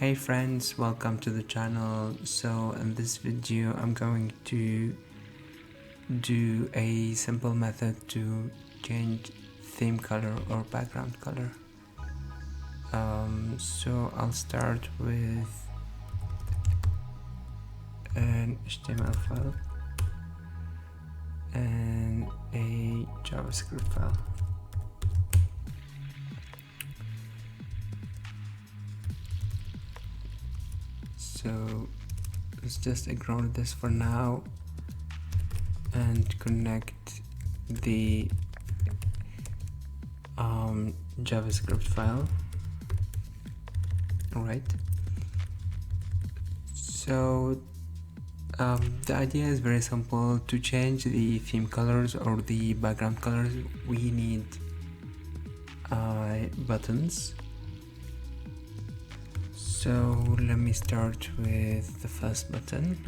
Hey friends, welcome to the channel. So in this video I'm going to do a simple method to change theme color or background color. So I'll start with an HTML file and a JavaScript file. So let's just ignore this for now and connect the JavaScript file. Alright, so the idea is very simple. To change the theme colors or the background colors, we need buttons. So let me start with the first button,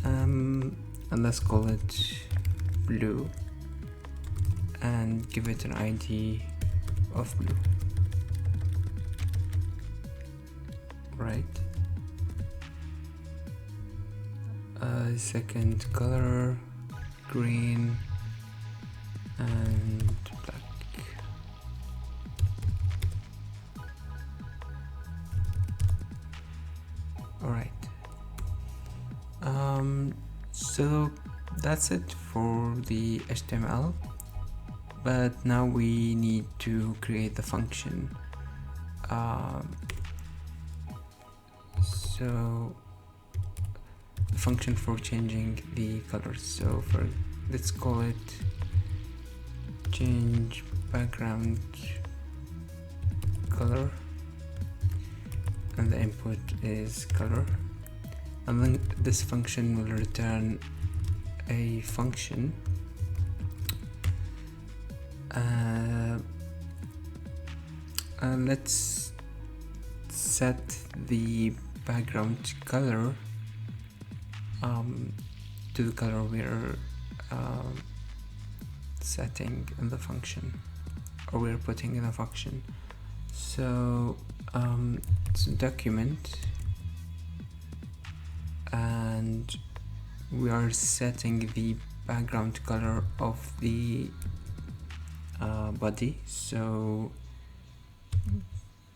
and let's call it blue and give it an ID of blue. Right. Second color, green and black. Alright. So that's it for the HTML, but now we need to create the function. So the function for changing the colors. So let's call it change background color, and the input is color, and then this function will return a function and let's set the background color to the color we're setting in the function, or we're putting in a function. So it's a document, and we are setting the background color of the body. So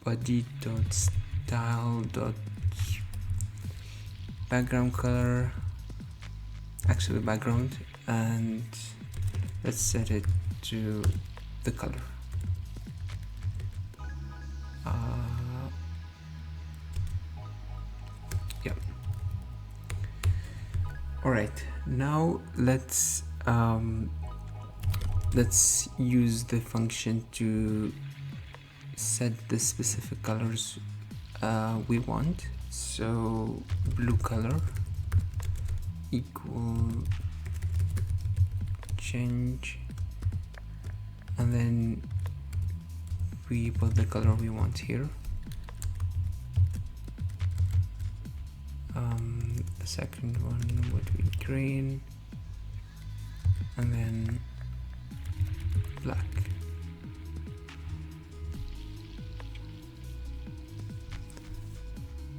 body.style.background color, actually background, and let's set it to the color. Yeah. Alright, now let's use the function to set the specific colors we want. So blue color equal change, and then we put the color we want here. The second one would be green, and then black.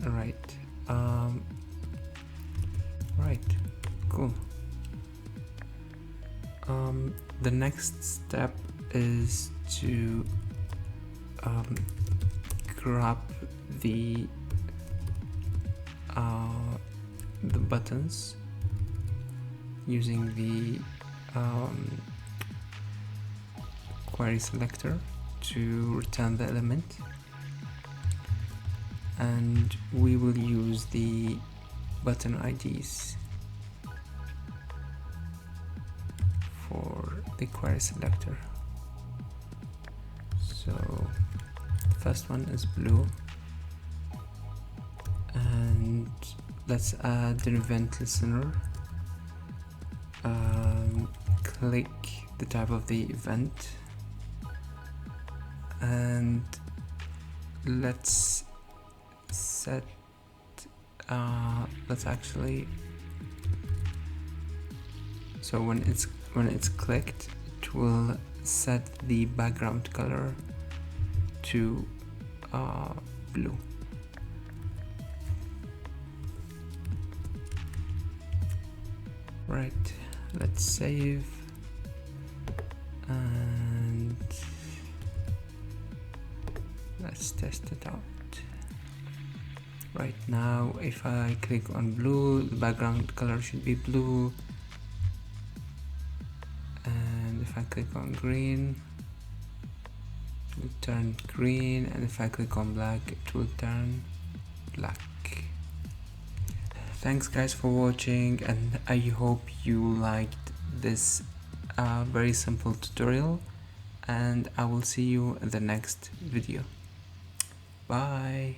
Alright, right, cool. The next step is to grab the buttons using the query selector to return the element, and we will use the button IDs for the query selector. So the first one is blue, and let's add an event listener. Click the type of the event, and let's set so when it's clicked, it will set the background color to blue. Right, let's save and let's test it out. Right now, if I click on blue, the background color should be blue, and if I click on green, it will turn green, and if I click on black, it will turn black. Thanks guys for watching, and I hope you liked this very simple tutorial, and I will see you in the next video. Bye.